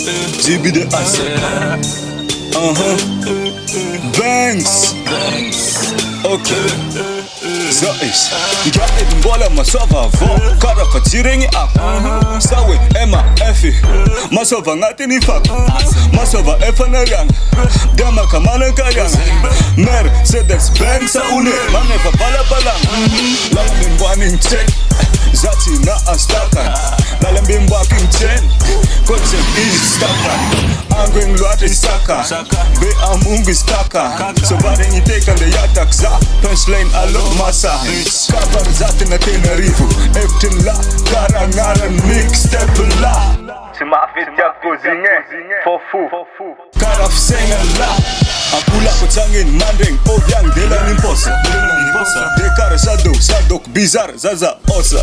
XiBi DAC. Bangz. Okay. Zois. Ngiahy mbola Masova vo. Karaha regny ako. Sawe ema efi. Masova Agnatin Fako. Masova nariagna. Midemaka manankariagna. Mercedes Bangz aouny. Magneva balabalagna. Lalambe imboany zati na astakan. Lalambe imboako kotse istakan. Angoaigny loatra isaka. Be amongo istaka. Sovare iteka nde yatakza. Punchline alo masa. Kabar zati na tenarivo. Eftin la Karaha mixtape la. Tsy mahavety ako zegny fofu Karaha fisaigna la. Ampolako tsanginy mandregny oviagny de lanim-posa. Dekhar Shadow bizarre zaza osa.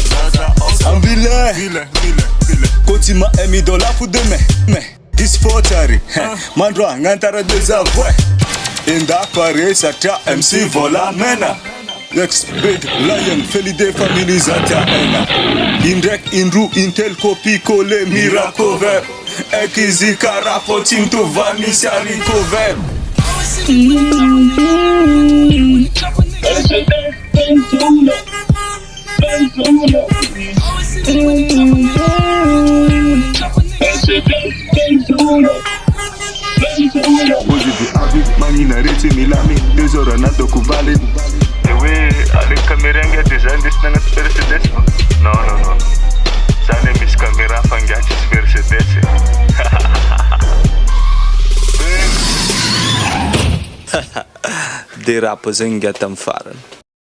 Ambile Koti ma emidola fu de me Disfotari Mandro ngantara de zavoy Inda pare satya MC vola mena XiBi Lion Felide family zata ena Indrek inru intel copy kole miracover Ekizi Karaha tinto vanisiari cover Hoje vi avi manina rete milami 2 horas na doku vale. Ewe ale kameranga design desse na Mercedes. No. Sane mis kamera fangatis Mercedes. Derapa zegny Agnatin Fako.